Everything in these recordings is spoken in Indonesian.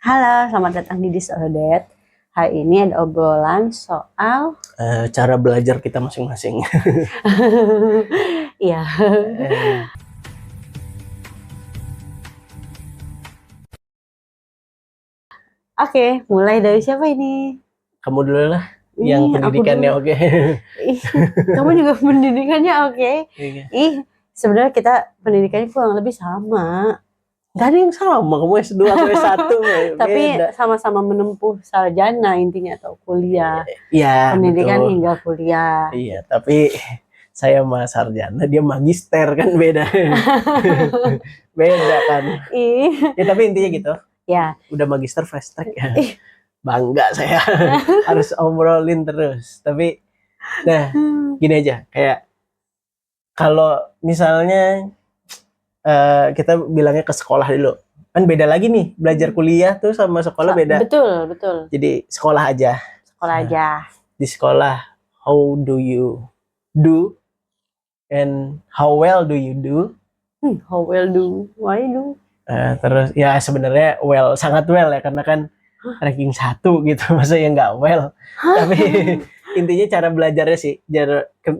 Halo, selamat datang di Disordered. Hari ini ada obrolan soal Cara belajar kita masing-masing. iya. Eh, Oke, mulai dari siapa ini? Kamu dulu lah, yang Ini aku pendidikannya dulu. oke. Ih, kamu juga pendidikannya oke. Iya. Ih, sebenarnya kita pendidikannya kurang lebih sama, Gak ada yang sama, kamu S2 aku S1 tapi beda. sama-sama menempuh sarjana intinya atau kuliah. Iya, Pendidikan betul. hingga kuliah. Iya, tapi saya sama sarjana, dia magister kan beda. Beda kan. Ih, Ya tapi intinya gitu, ya. udah magister fast track ya. Ih. Bangga saya. Harus obrolin terus. Tapi, nah gini aja, kayak kalau misalnya kita bilangnya ke sekolah dulu. Kan beda lagi nih, belajar kuliah tuh sama sekolah beda. Betul, betul. Jadi sekolah aja. Sekolah aja. Di sekolah, how do you do and how well do you do? How well do? Why do? Terus ya sebenarnya well, sangat well ya, karena kan ranking 1 gitu. Masa ya nggak well. Tapi intinya cara belajarnya sih,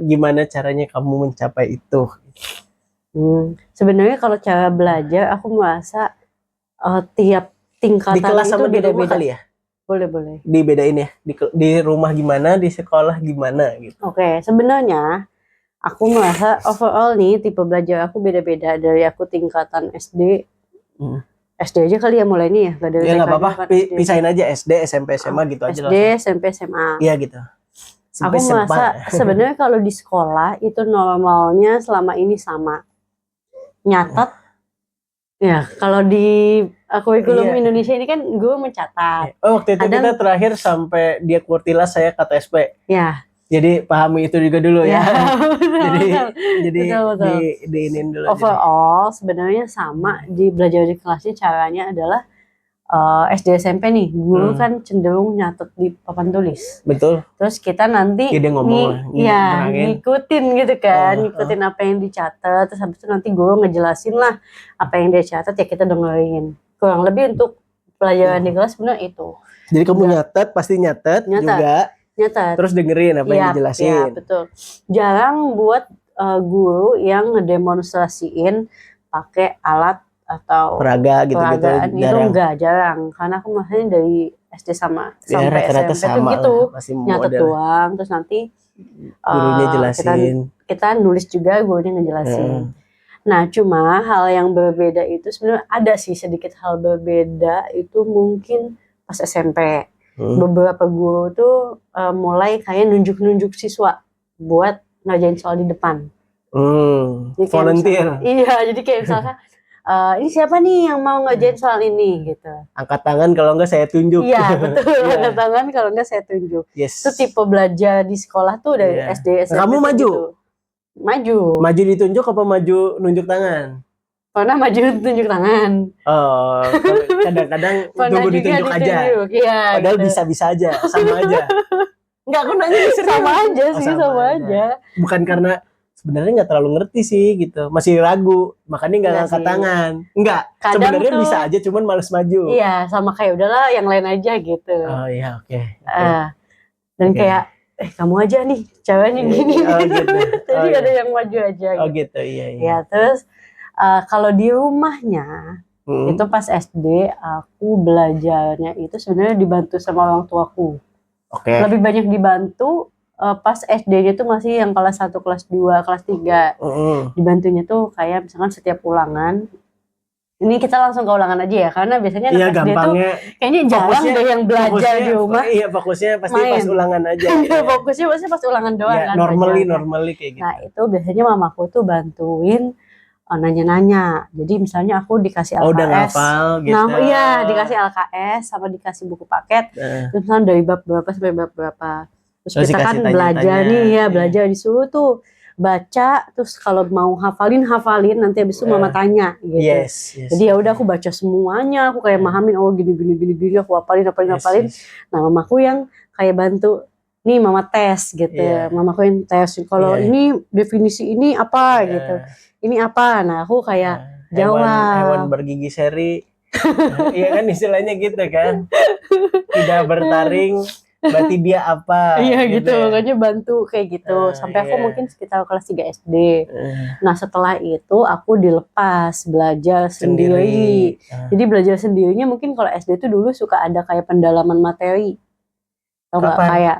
gimana caranya kamu mencapai itu. Sebenarnya kalau cara belajar aku merasa tiap tingkatan Di kelas itu sama di rumah beda-beda. kali ya? Boleh. Dibedain ya, di rumah gimana, di sekolah gimana gitu. Oke, sebenarnya aku merasa overall nih tipe belajar aku beda-beda dari aku tingkatan SD. SD aja kali ya mulai nih ya, gak dari Ya nggak TK apa-apa, kan SD. pisahin aja SD, SMP, SMA gitu aja SD, langsung. SMP, SMA. Iya gitu. Aku merasa sebenarnya kalau di sekolah itu normalnya selama ini sama. Nyatat ya, kalau di kurikulum Iya. Indonesia ini kan guru mencatat. Waktu itu kita terakhir sampai dia kurtilas, saya kata SP. Ya. Jadi pahami itu juga dulu ya. Jadi betul. diinin dulu. Overall sebenarnya sama di belajar di kelasnya, caranya adalah SD SMP nih guru kan cenderung nyatet di papan tulis. Betul. Terus kita nanti ngikutin gitu kan, ngikutin apa yang dicatat. Terus habis itu nanti guru ngejelasin lah apa yang dia catat, ya kita dengerin. Kurang lebih untuk pelajaran di kelas sebenarnya itu. Jadi kamu pasti nyatet juga. Nyatet. Terus dengerin apa yang dijelasin. Iya, betul. Jarang buat guru yang ngedemonstrasiin pakai alat atau peraga gitu-gitu. Itu jarang. Karena aku maksudnya dari SD sampai SMP tuh gitu, nyatet doang. Terus nanti gurunya jelasin. Kita nulis juga, gurunya ngejelasin. Nah, cuma hal yang berbeda itu sebenarnya ada sih sedikit hal berbeda itu mungkin pas SMP. Beberapa guru tuh mulai kayak nunjuk-nunjuk siswa buat ngerjain soal di depan. Volunteer. Iya, jadi kayak misalnya ini siapa nih yang mau ngerjain soal ini gitu. Angkat tangan, kalau enggak saya tunjuk. Iya, betul. Angkat tangan, kalau enggak saya tunjuk. Yes. Itu tipe belajar di sekolah tuh dari SD, SMP. Kamu maju? Gitu. Maju. Maju ditunjuk apa maju nunjuk tangan? Pernah maju tunjuk tangan. Oh, kadang-kadang tunggu ditunjuk aja. Iya, padahal gitu. Bisa-bisa aja, sama aja. Enggak, aku nanya sama aja sih, sama aja. Bukan karena sebenarnya nggak terlalu ngerti sih gitu, masih ragu, makanya nggak ngangkat tangan. Enggak, sebenarnya bisa aja, cuman males maju. Iya, sama kayak udahlah yang lain aja gitu. Oh iya, oke. Dan kayak kamu aja nih, caranya gini. Gitu. Jadi ada yang maju aja. Oh gitu, iya. Ya, terus kalau di rumahnya itu pas SD aku belajarnya itu sebenarnya dibantu sama orang tuaku. Lebih banyak dibantu pas SD-nya tuh masih yang kelas 1, kelas 2, kelas 3. Dibantunya tuh kayak misalkan setiap ulangan. Ini kita langsung ke ulangan aja ya, karena biasanya anak SD tuh kayaknya jarang deh yang belajar di rumah. Iya, fokusnya pasti pas ulangan aja. Fokusnya pasti pas ulangan doang kan. Normally kayak gitu. Nah, itu biasanya mamaku tuh bantuin nanya-nanya. Jadi misalnya aku dikasih LKS. Udah ngapal gitu. Nah, iya, dikasih LKS sama dikasih buku paket. Terus misalnya dari bab berapa sampai bab berapa. Terus kita kan belajar nih ya, belajar disuruh tuh baca, terus kalau mau hafalin nanti habis itu mama tanya gitu. Yes. Jadi ya udah aku baca semuanya, aku kayak mahamin gini aku hafalin. Nah, mamaku yang kayak bantu, nih mama tes gitu. Mamaku yang tes kalau ini definisi ini apa gitu. Ini apa? Nah, aku kayak jawab. Hewan bergigi seri Iya kan istilahnya gitu kan. Tidak bertaring berarti dia apa. Iya gitu, ya. makanya bantu kayak gitu. Sampai aku Iya. mungkin sekitar kelas 3 SD. Nah setelah itu aku dilepas belajar sendiri. Jadi belajar sendirinya mungkin kalau SD itu dulu suka ada kayak pendalaman materi. Tau nggak, Kapan? kayak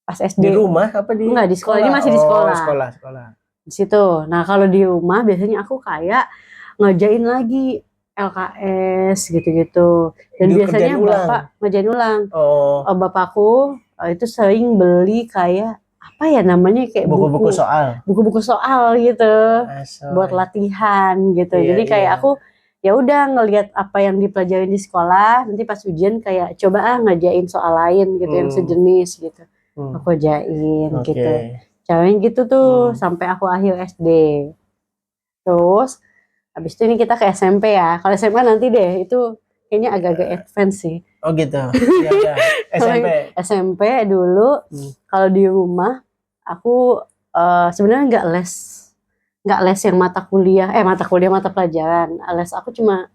pas SD. Di rumah apa di? Enggak, di sekolah. Ini masih di sekolah. Sekolah. Di situ. Nah kalau di rumah biasanya aku kayak ngerjain lagi LKS gitu-gitu. Dan biasanya bapak ngerjain ulang. Bapakku itu sering beli kayak apa ya namanya, kayak buku-buku soal gitu buat latihan gitu. Jadi kayak aku ya udah ngelihat apa yang dipelajarin di sekolah, nanti pas ujian kayak coba ngerjain soal lain gitu yang sejenis gitu. Aku kerjain gitu. Caranya gitu tuh sampai aku akhir SD. Terus habis itu ini kita ke SMP ya. Kalau SMA nanti deh, itu kayaknya agak-agak advance sih. Oh gitu. Ya. SMP dulu kalau di rumah aku sebenarnya nggak les yang mata pelajaran. Les aku cuma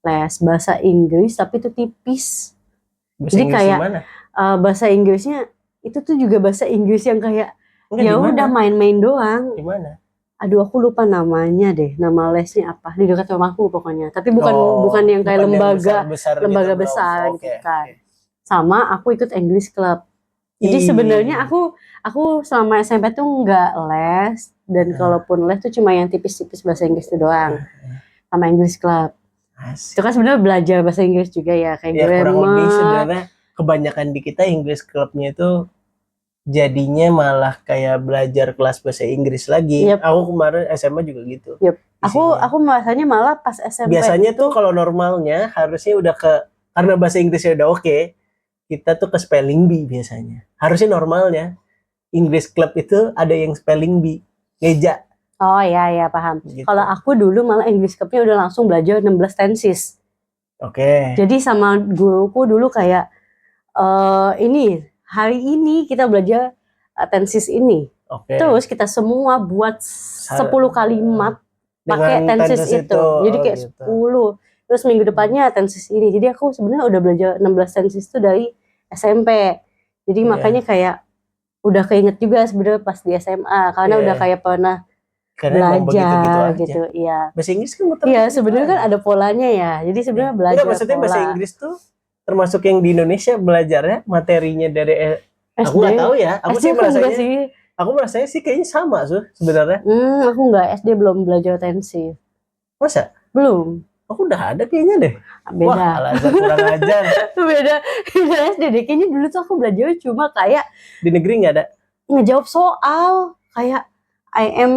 les bahasa Inggris, tapi itu tipis. Jadi kayak bahasa Inggrisnya itu tuh juga bahasa Inggris yang kayak ya udah main-main doang. Gimana? Aduh aku lupa namanya deh, nama lesnya apa, di dekat rumahku pokoknya. Tapi bukan yang kayak lembaga besar gitu kan. Sama aku ikut English Club. Jadi sebenarnya aku selama SMP tuh nggak les, dan kalaupun les tuh cuma yang tipis-tipis bahasa Inggris itu doang. Sama English Club. Itu kan sebenarnya belajar bahasa Inggris juga ya, kayak grammar. Kurang lebih sebenarnya kebanyakan di kita English Clubnya itu jadinya malah kayak belajar kelas bahasa Inggris lagi. Aku kemarin SMA juga gitu. Aku merasanya malah pas SMP. Biasanya tuh kalau normalnya harusnya udah karena bahasa Inggrisnya udah oke, kita tuh ke spelling bee biasanya. Harusnya normalnya English Club itu ada yang spelling bee, ngeja. Oh ya paham. Gitu. Kalau aku dulu malah English Clubnya udah langsung belajar 16 tenses. Jadi sama guruku dulu kayak ini hari ini kita belajar tenses ini. Terus kita semua buat 10 kalimat pakai tenses itu. Jadi kayak 10. Terus minggu depannya tenses ini. Jadi aku sebenarnya udah belajar 16 tenses itu dari SMP. Jadi makanya kayak udah keinget juga sebenarnya pas di SMA karena udah kayak pernah belajar gitu. Iya. Bahasa Inggris kan iya sebenarnya kan ada polanya ya. Jadi sebenarnya belajar maksudnya bahasa Inggris tuh termasuk yang di Indonesia belajarnya materinya dari SD. Aku nggak tahu ya. Aku merasanya sih kayaknya sama sebenarnya. Aku nggak, SD belum belajar tensi. Masa? Belum. Aku udah ada kayaknya deh. Beda. Wah, alasan kurang ajar. Beda SD deh. Kayaknya dulu tuh aku belajar cuma kayak di negeri nggak ada. Ngejawab soal kayak I am,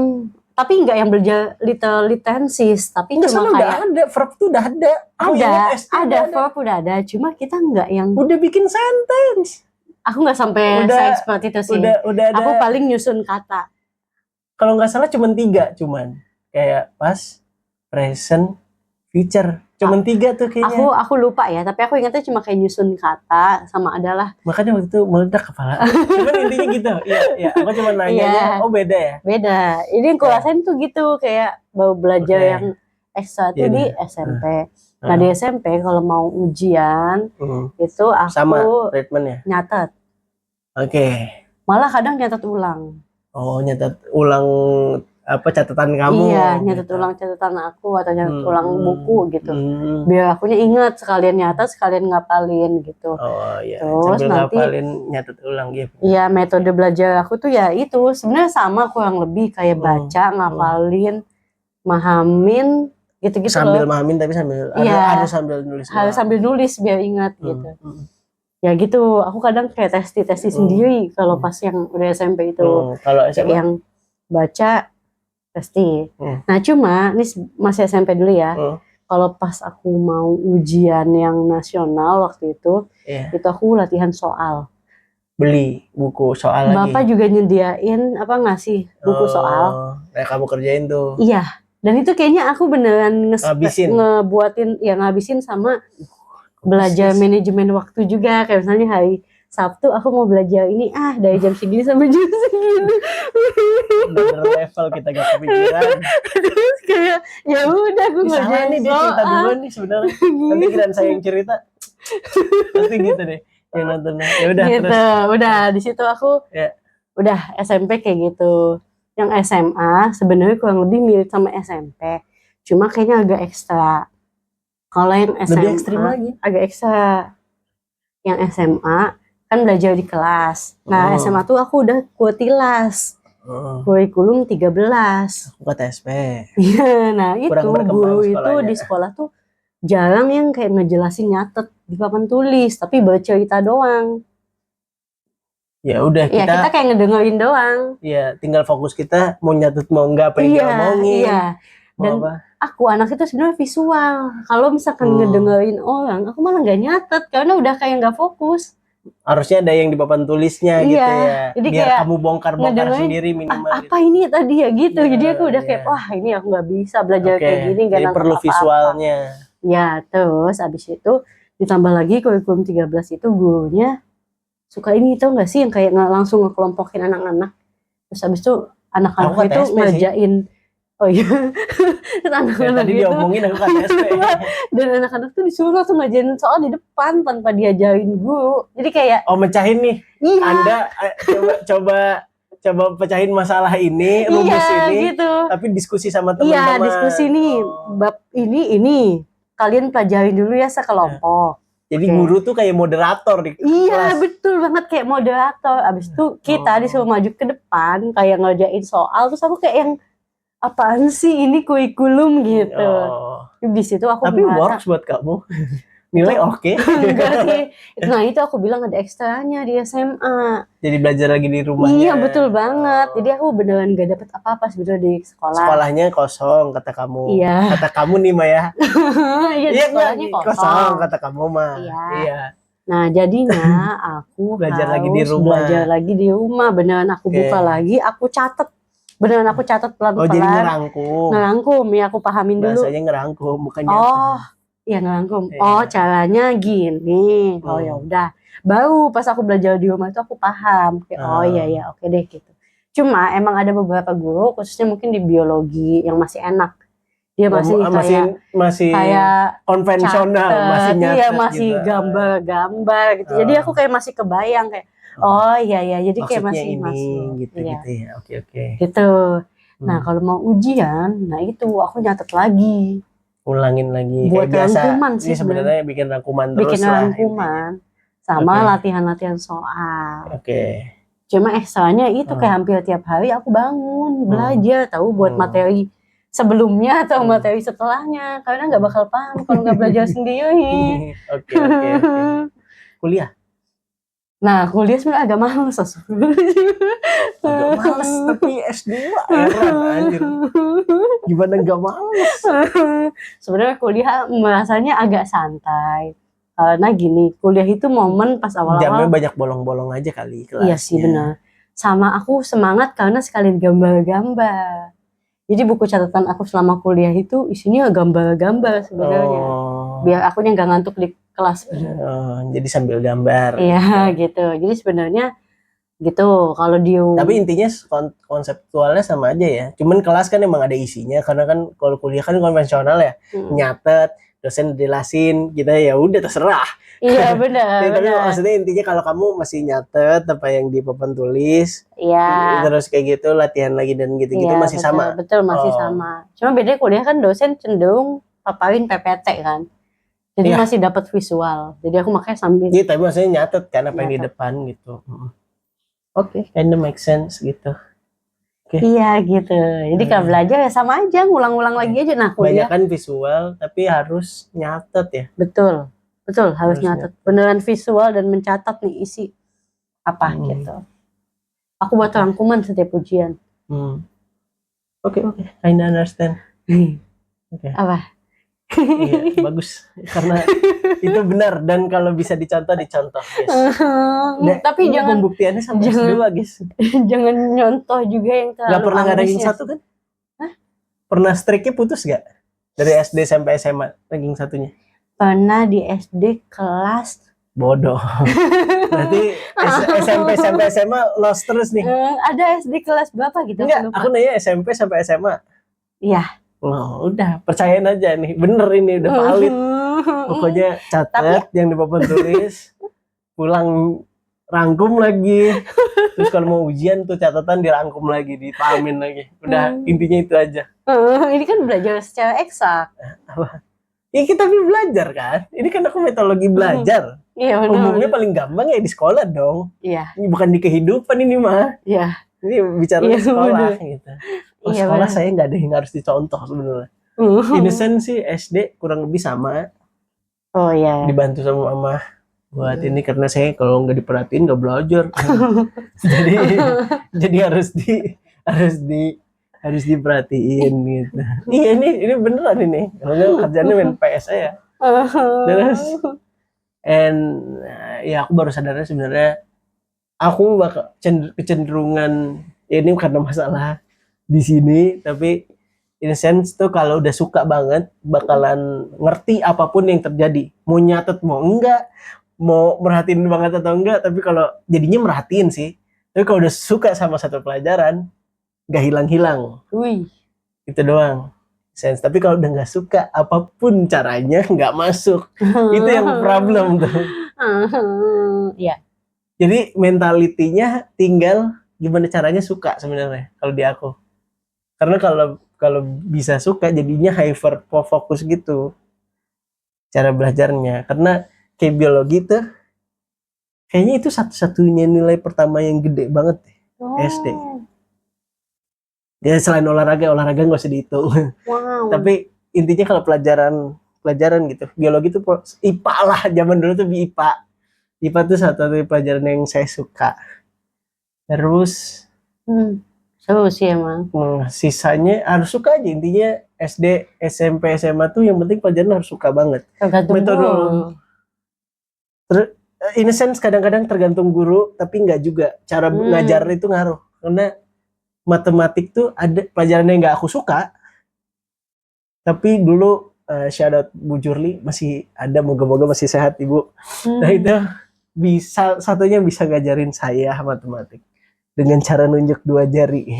tapi nggak yang belajar literally tenses, tapi nggak, cuma kayak ada verb tuh udah ada. Ada verb udah ada, cuma kita nggak yang udah bikin sentence. Aku nggak sampai seperti itu sih. Udah ada. Aku paling nyusun kata. Kalau nggak salah cuma 3, kayak past, present, future. Cuman 3 tuh kayaknya. Aku lupa ya, tapi aku ingatnya cuma kayak nyusun kata sama adalah. Makanya waktu itu meledak kepala. Cuman intinya gitu. Iya. Aku cuma nanya, oh beda ya? Beda. Ini yang rasain tuh gitu, kayak baru belajar yang ekstra tuh di SMP. Nah di SMP kalau mau ujian itu aku sama treatmentnya nyatet. Malah kadang nyatet ulang. Oh, nyatet ulang apa catatan kamu? Iya, nyatet ulang catatan aku atau nyatet ulang buku gitu. Biar akunya ingat, sekalian nyatet, sekalian ngapalin gitu. Oh iya. Terus sambil nanti ngapalin nyatet ulang gitu. Iya, metode belajar aku tuh ya itu sebenarnya sama kurang lebih kayak baca, ngapalin, mahamin gitu-gitu sambil mahamin tapi sambil harus sambil nulis. Harus sambil nulis biar ingat gitu. Ya gitu, aku kadang kayak testi sendiri kalau pas yang udah SMP itu. Kalau SMA yang baca testi. Nah cuma ini masih SMP dulu ya. Kalau pas aku mau ujian yang nasional waktu itu aku latihan soal. Beli buku soal lagi. Bapak juga nyediain ngasih buku soal. Nah kamu kerjain tuh. Iya. Dan itu kayaknya aku beneran ngabisin sama belajar manajemen waktu juga. Kayak misalnya hari Sabtu aku mau belajar ini dari jam segini sampai jam segini. Bener level kita gak kepikiran. Terus kayak ya udah aku Salah ngerjain nih dia cerita duluan nih sebenarnya. Nanti kirain saya yang cerita. Nanti gitu deh. Yang nonton. Ya udah gitu. terus. Udah di situ aku udah SMP kayak gitu. Yang SMA sebenarnya kurang lebih mirip sama SMP. Cuma kayaknya agak ekstra. Kalau yang SMA Lebih ekstrim lagi. agak ekstra. Yang SMA kan belajar di kelas. Nah, SMA tuh aku udah kuotilas. Kurikulum 13. Aku kata SP. Iya, nah itu guru itu sekolahnya. di sekolah tuh jarang yang kayak ngejelasin nyatet di papan tulis, tapi bercerita doang. Ya udah Ya, kita kayak ngedengerin doang. Iya, tinggal fokus kita mau nyatet mau enggak apa yang diomongin. Iya. Dan aku anak itu sebenarnya visual. Kalau misalkan ngedengerin orang, aku malah nggak nyatet karena udah kayak nggak fokus. Harusnya ada yang di papan tulisnya gitu ya. Jadi biar kayak kamu bongkar-bongkar sendiri minimal. Apa ini tadi ya gitu. Jadi aku udah kayak wah ini aku nggak bisa belajar kayak gini. Jadi perlu visualnya. Ya terus abis itu ditambah lagi kurikulum 13 itu gurunya suka ini tau nggak sih yang kayak langsung ngekelompokin anak-anak. Terus abis itu anak-anak itu ngerjain. Oh iya. Tadi dia omongin aku kata SP. Dan anak-anak tuh disuruh langsung ngajarin soal di depan tanpa diajarin guru. Jadi kayak mecahin nih. Iya. Anda coba pecahin masalah ini, rumus ini. Gitu. Tapi diskusi sama teman-teman. Iya, diskusi nih. Bab ini. Kalian pelajarin dulu ya sekelompok. Jadi guru tuh kayak moderator di kelas. Iya, betul banget kayak moderator. Abis itu kita disuruh maju ke depan kayak ngerjain soal. Terus aku kayak yang apaan sih ini kurikulum gitu. Di situ aku tapi works buat kamu. Nilai oke. Enggak sih. Nah itu aku bilang ada ekstranya di SMA. Jadi belajar lagi di rumahnya. Iya betul banget. Jadi aku beneran gak dapet apa-apa sebenarnya di sekolah. Sekolahnya kosong kata kamu. Iya. Kata kamu nih Maya. Iya sekolahnya kosong kata kamu mah. Iya. Nah jadinya aku belajar harus belajar lagi di rumah. Beneran aku buka lagi, aku catet. Beneran aku catat pelan-pelan. Jadi ngerangkum ya aku pahamin dulu. Bahasanya ngerangkum bukan nyata. Iya ngerangkum. Caranya gini. Oh ya udah. Baru pas aku belajar di rumah itu aku paham. Kayak oke deh gitu. Cuma emang ada beberapa guru khususnya mungkin di biologi yang masih enak. Dia masih kayak konvensional, masih nyatet. Iya masih gitu. gambar-gambar gitu. Jadi aku kayak masih kebayang kayak iya jadi kayak masih masuk gitu ya. Oke. Gitu. Nah, kalau mau ujian, nah itu aku nyatet lagi. Ulangin lagi buat kayak biasa. Rangkuman sih sebenarnya bikin rangkuman terus bikin rangkuman sama latihan-latihan soal. Oke. Cuma ekstranya itu kayak hampir tiap hari aku bangun belajar tahu buat materi sebelumnya atau materi setelahnya karena nggak bakal paham kalau nggak belajar sendiri. Oke. Kuliah. Nah, kuliah sebenarnya agak males. Agak males tapi S2 anjir. Gimana enggak males? Sebenarnya kuliah merasanya agak santai. Karena gini, kuliah itu momen pas awal-awal. Jamnya banyak bolong-bolong aja kali kelasnya. Iya sih benar. Sama aku semangat karena sekalian gambar-gambar. Jadi buku catatan aku selama kuliah itu isinya gambar-gambar sebenarnya. Biar akunya nggak ngantuk di kelas. Jadi sambil gambar. Iya gitu. Jadi sebenarnya gitu. Kalau tapi intinya konseptualnya sama aja ya. Cuman kelas kan emang ada isinya karena kan kalau kuliah kan konvensional ya. Nyatet, dosen jelasin, kita ya udah terserah. Iya benar. Tapi maksudnya intinya kalau kamu masih nyatet apa yang di papan tulis, terus kayak gitu latihan lagi dan gitu-gitu masih sama. Betul masih sama. Cuma bedanya kuliah kan dosen cenderung paparin PPT kan. Jadi masih dapat visual. Jadi aku makanya sambil. Iya, tapi maksudnya nyatet kan apa yang di depan gitu. Oke, kinda make sense gitu. Iya gitu. Jadi kalau belajar ya sama aja, ngulang-ulang lagi aja. Nah kuliah. Banyak kan visual, tapi harus nyatet ya. Betul harus nyatet. Beneran visual dan mencatat nih isi apa gitu. Aku buat rangkuman setiap ujian. Oke, kinda understand. Apa? Iya, bagus karena itu benar dan kalau bisa dicontoh guys. Tapi jangan pembuktiannya sampai S2 guys. Jangan nyontoh juga yang terlalu. Gak pernah ranking 1 kan? Pernah streaknya putus gak? Dari SD sampai SMA ranking 1-nya? Pernah di SD kelas Bodoh. Berarti SMP sampai SMA lost terus nih. Ada SD kelas berapa gitu? Enggak, aku nanya SMP sampai SMA. Iya. Oh, udah percayain aja nih, bener ini udah valid. Pokoknya catat yang di papan tulis, pulang rangkum lagi. Terus kalau mau ujian tuh catatan dirangkum lagi, dipahamin lagi. Udah intinya itu aja. Ini kan belajar secara eksak. Apa? Ya kita belajar kan. Ini kan aku metodologi belajar. Iya, Umumnya paling gampang ya di sekolah dong. Iya. Ini bukan di kehidupan ini mah. Iya. Ini bicara sekolah gitu. Oh, sekolah saya nggak ada yang harus dicontoh sebenarnya. Innocent sih SD kurang lebih sama. Oh iya. Dibantu sama mama buat ini karena saya kalau nggak diperhatiin nggak belajar. jadi harus diperhatiin gitu. Iya ini beneran ini. Kalau kerjanya main PS aja. Terus ya aku baru sadarnya sebenarnya aku bakal kecenderungan ya ini karena masalah di sini, tapi in a sense tuh kalau udah suka banget bakalan ngerti apapun yang terjadi, mau nyatet mau enggak, mau merhatiin banget atau enggak, tapi kalau jadinya merhatiin sih. Tapi kalau udah suka sama satu pelajaran nggak hilang-hilang. Itu doang sense. Tapi kalau udah nggak suka apapun caranya nggak masuk. Itu yang problem tuh. Iya. Jadi mentalitinya tinggal gimana caranya suka sebenarnya kalau di aku. Karena kalau bisa suka jadinya hyper fokus gitu cara belajarnya. Karena kayak biologi tuh kayaknya itu satu-satunya nilai pertama yang gede banget SD. Ya selain olahraga nggak usah dihitung. Wow. Tapi intinya kalau pelajaran gitu, biologi itu IPA lah, zaman dulu tuh IPA. IPA tuh satu pelajaran yang saya suka. Terus seru sih emang. Sisanya harus suka aja, intinya SD, SMP, SMA tuh yang penting pelajaran harus suka banget. Tergantung guru. In a sense kadang-kadang tergantung guru, tapi nggak juga. Cara ngajar itu ngaruh. Karena matematik tuh ada pelajaran yang nggak aku suka, tapi dulu shout out Bu Jurli masih ada, moga-moga masih sehat Ibu. Nah itu satunya bisa ngajarin saya matematik dengan cara nunjuk 2 jari.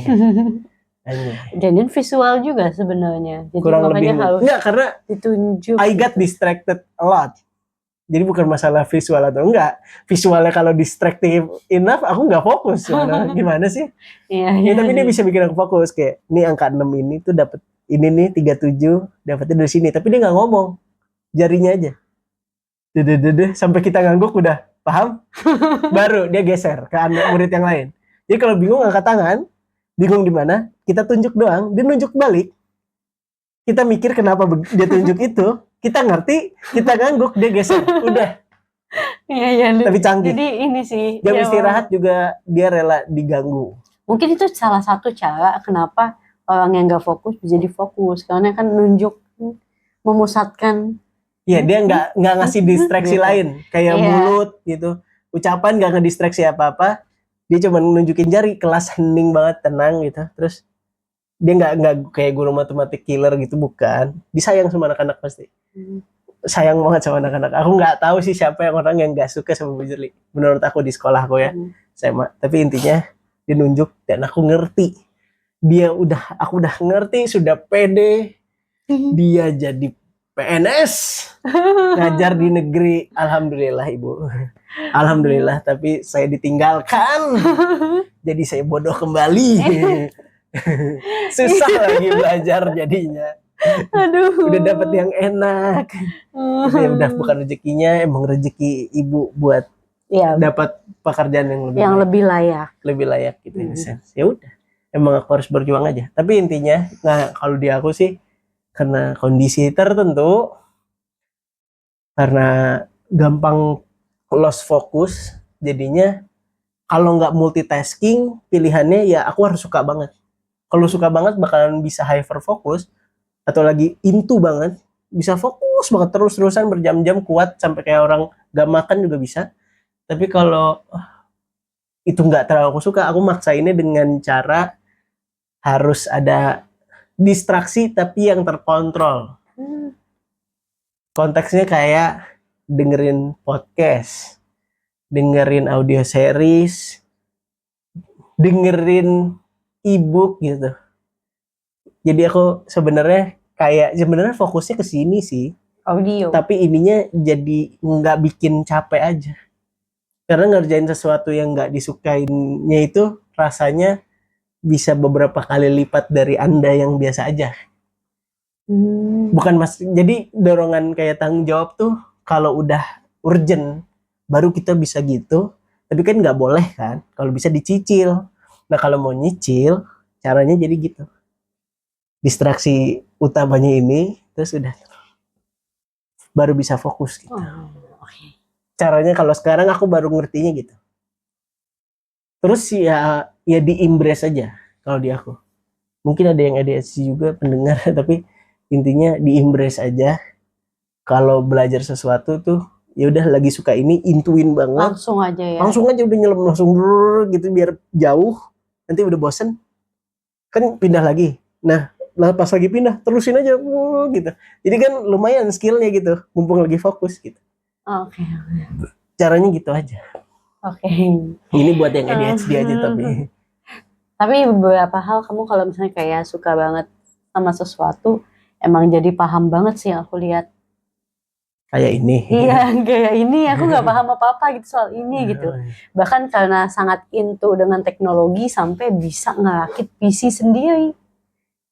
Dan visual juga sebenarnya. Jadi kurang lebih enggak karena ditunjuk. I got distracted a lot. Jadi bukan masalah visual atau enggak. Visualnya kalau distracting enough, aku nggak fokus. Gimana sih? Iya. Tapi dia bisa bikin aku fokus. Kayak, ini angka 6 ini tuh dapat ini nih 37, dapetnya dari sini. Tapi dia nggak ngomong. Jarinya aja. Sampai kita ngangguk udah paham? Baru dia geser ke anak murid yang lain. Jadi kalau bingung angkat tangan, bingung di mana, kita tunjuk doang, dia nunjuk balik. Kita mikir kenapa dia tunjuk itu, kita ngerti, kita ngangguk, dia geser, udah. Iya. Tapi canggih. Jadi ini sih. Jam istirahat juga dia rela diganggu. Mungkin itu salah satu cara kenapa orang yang nggak fokus jadi fokus, karena kan nunjuk, memusatkan. Iya, dia nggak ngasih distraksi lain, kayak mulut gitu, ucapan nggak ngedistraksi apa-apa, dia cuma nunjukin jari, kelas hening banget, tenang gitu, terus dia nggak kayak guru matematik killer gitu, bukan. Disayang sama anak-anak pasti. Sayang banget sama anak-anak. Aku nggak tahu sih siapa yang orang yang nggak suka sama Bu Jurli. Menurut aku di sekolah aku ya, SMA. Tapi intinya dia nunjuk dan aku ngerti. Aku udah ngerti, sudah pede. Dia jadi PNS, ngajar di negeri. Alhamdulillah Ibu. Alhamdulillah. Tapi saya ditinggalkan. Jadi saya bodoh kembali. Susah lagi belajar jadinya. Aduh. Udah dapet yang enak. Ya udah bukan rezekinya, emang rezeki Ibu buat dapat pekerjaan yang lebih layak. Lebih layak gitu. Ya udah. Emang aku harus berjuang aja. Tapi intinya, nah kalau di aku sih karena kondisi tertentu, karena gampang lost focus, jadinya kalau nggak multitasking, pilihannya ya aku harus suka banget. Kalau suka banget bakalan bisa hyper fokus, atau lagi into banget, bisa fokus banget terus-terusan berjam-jam, kuat sampai kayak orang gak makan juga bisa. Tapi kalau itu nggak terlalu aku suka, aku maksainnya dengan cara harus ada distraksi tapi yang terkontrol. Konteksnya kayak dengerin podcast, dengerin audio series, dengerin e-book gitu. Jadi aku sebenarnya fokusnya ke sini sih. Audio. Tapi ininya jadi nggak bikin capek aja. Karena ngerjain sesuatu yang nggak disukainya itu rasanya bisa beberapa kali lipat dari Anda yang biasa aja. Bukan jadi dorongan kayak tanggung jawab tuh kalau udah urgent baru kita bisa gitu. Tapi kan nggak boleh kan. Kalau bisa dicicil. Nah kalau mau nyicil caranya jadi gitu. Distraksi utamanya ini terus udah baru bisa fokus gitu. Okay. Caranya kalau sekarang aku baru ngertinya gitu. Terus ya di-embrace aja kalau di aku. Mungkin ada yang ADHD juga pendengar tapi intinya di-embrace aja. Kalau belajar sesuatu tuh ya udah lagi suka ini intuin banget. Langsung aja ya. Langsung aja udah nyelam langsung gitu biar jauh. Nanti udah bosen kan pindah lagi. Nah, pas lagi pindah terusin aja gitu. Jadi kan lumayan skillnya gitu, mumpung lagi fokus gitu. Oke. Caranya gitu aja. Oke. Ini buat yang ADHD aja tapi. Tapi beberapa hal kamu kalau misalnya kayak suka banget sama sesuatu, emang jadi paham banget sih aku lihat. Kayak ini. Iya, kayak ini aku nggak paham apa-apa gitu soal ini gitu. Bahkan karena sangat into dengan teknologi sampai bisa ngerakit PC sendiri.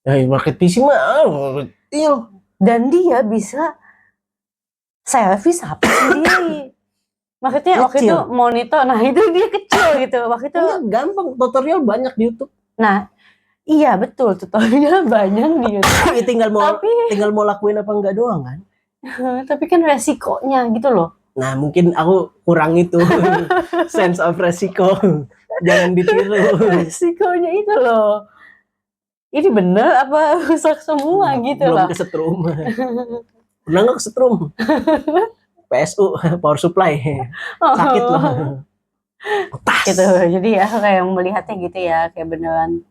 Rakit PC mah kecil. Dan dia bisa service HP sendiri. Maksudnya waktu itu monitor, nah itu dia kecil gitu. Waktu itu gampang, tutorial banyak di YouTube. Nah, iya betul, tutorial banyak di YouTube. tinggal mau lakuin apa enggak doang kan. Tapi kan resikonya gitu loh. Nah mungkin aku kurang itu sense of resiko. Jangan ditiru. Resikonya itu loh. Ini bener apa rusak semua gitu belum loh. kesetrum. Pernah nggak kesetrum? PSU, power supply. Sakit loh. Gitu. Jadi ya kayak melihatnya gitu ya. Kayak beneran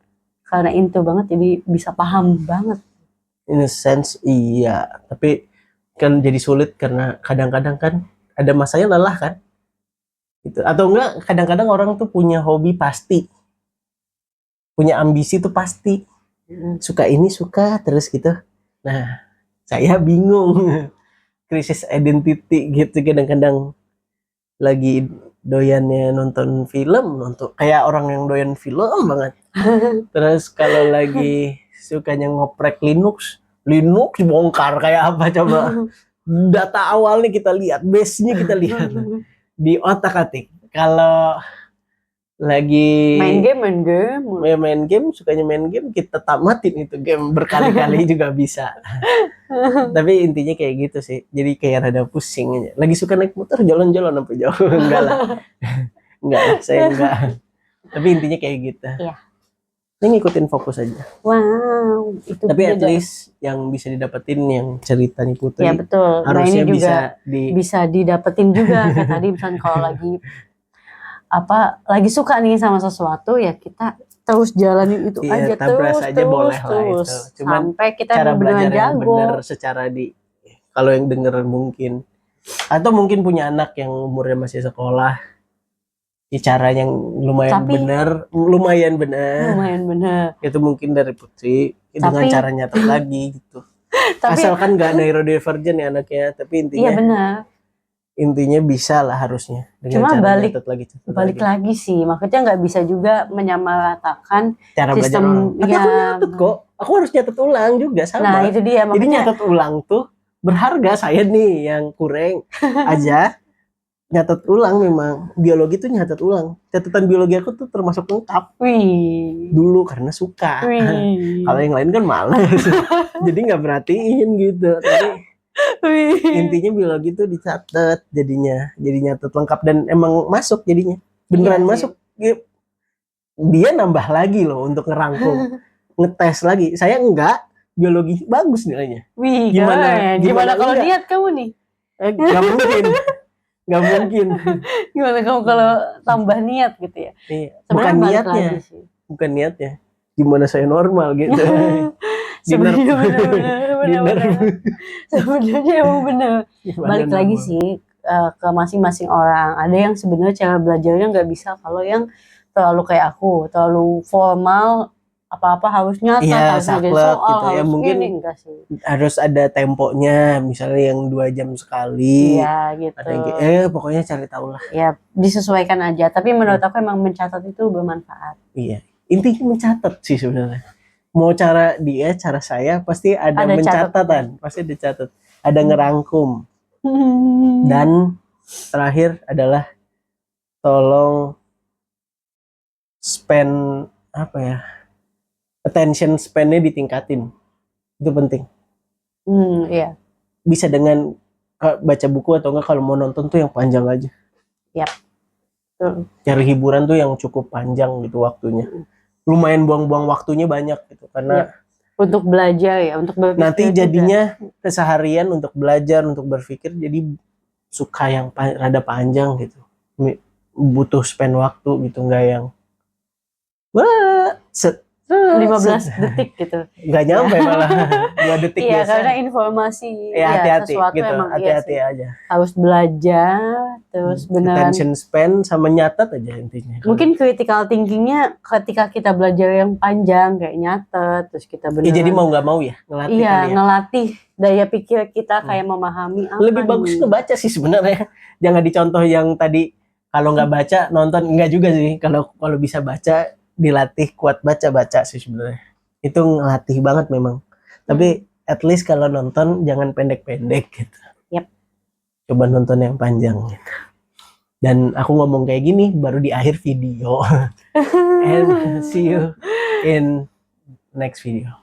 karena into banget jadi bisa paham banget. In a sense iya. Tapi kan jadi sulit karena kadang-kadang kan ada masanya lelah kan. Gitu. Atau enggak kadang-kadang orang tuh punya hobi pasti. Punya ambisi tuh pasti. Suka ini suka terus gitu. Nah, saya bingung. Krisis identity gitu kadang-kadang lagi doyannya nonton kayak orang yang doyan film banget. Terus kalau lagi sukanya ngoprek Linux bongkar kayak apa coba. Data awalnya kita lihat, base-nya kita lihat di otak-atik. Kalau lagi main game sukanya main game kita tamatin itu game berkali-kali juga bisa. Tapi intinya kayak gitu sih, jadi kayak rada pusing aja. Lagi suka naik motor jalan-jalan sampai jauh. enggak lah saya enggak, tapi intinya kayak gitu. Iya. Ini ngikutin fokus aja. Wow, itu tapi at least yang bisa didapetin yang ceritanya Putri ya betul. harusnya nah, ini juga bisa didapetin juga kayak tadi misalnya kalau lagi suka nih sama sesuatu ya kita terus jalanin itu aja terus sampai kita cara belajar yang jago. benar secara kalau yang denger mungkin atau mungkin punya anak yang umurnya masih sekolah ya cara yang lumayan benar itu mungkin dari Putri dengan cara nyatet lagi gitu. Asalkan nggak neurodivergent ya anaknya, tapi intinya iya benar. Intinya bisa lah harusnya dengan cuma cara balik lagi sih, maksudnya nggak bisa juga menyamaratakan cara sistem belajar aku nyatet kok, aku harus nyatet ulang juga sama. Nah itu dia makanya. Jadi nyatet ulang tuh berharga. Saya nih yang kurang aja nyatet ulang, memang biologi tuh nyatet ulang. Catatan biologi aku tuh termasuk lengkap. Dulu karena suka. Kalau yang lain kan malas. Jadi nggak perhatiin gitu. Tapi intinya biologi tuh dicatat jadinya, jadi nyatet lengkap dan emang masuk jadinya beneran masuk. Dia nambah lagi loh untuk ngerangkum ngetes lagi. Saya enggak, biologi bagus nilainya. Gimana kalau niat kamu nih? Nggak mungkin. Gimana kamu kalau tambah niat gitu ya? Bukan niatnya gimana saya normal gitu. Sebenarnya emang bener. Balik lagi sih, ke masing-masing orang. Ada yang sebenarnya cara belajarnya nggak bisa kalau yang terlalu kayak aku, terlalu formal, apa-apa harus nyatat, Iya, harus ngerjain saklek soal, gitu ya. harus Mungkin ini, enggak sih. harus ada temponya, misalnya yang 2 jam sekali. Iya gitu. Ada yang pokoknya cari tahu lah. Ya disesuaikan aja. Tapi menurut aku emang mencatat itu bermanfaat. Iya, intinya mencatat sih sebenarnya. Mau cara dia, cara saya pasti ada mencatatan, pasti dicatat. Ada ngerangkum. Dan terakhir adalah tolong spend apa ya? Attention span-nya ditingkatin. Itu penting. Iya. Bisa dengan baca buku atau enggak kalau mau nonton tuh yang panjang aja. Yap. Cari hiburan tuh yang cukup panjang gitu waktunya. Lumayan buang-buang waktunya banyak gitu karena untuk belajar ya, untuk berpikir. Nanti jadinya keseharian untuk belajar, untuk berpikir jadi suka yang rada panjang gitu. Butuh spend waktu gitu, enggak yang 15 detik gitu. Nggak nyampe malah 2 detik iya, biasa. Karena informasi hati-hati sesuatu gitu, emang hati-hati aja. Harus belajar, terus beneran. Attention span sama nyatet aja intinya. Mungkin critical thinkingnya ketika kita belajar yang panjang kayak nyatet, terus kita beneran. Ya jadi mau nggak mau ya ngelatih. Iya, ngelatih daya pikir kita kayak memahami apa. Lebih bagus ngebaca sih sebenarnya. Jangan dicontoh yang tadi kalau nggak baca nonton, enggak juga sih. Kalau bisa baca dilatih kuat baca sih sebenarnya. Itu ngelatih banget memang. Tapi at least kalau nonton jangan pendek-pendek gitu. Yep. Coba nonton yang panjang gitu. Dan aku ngomong kayak gini baru di akhir video. And see you in next video.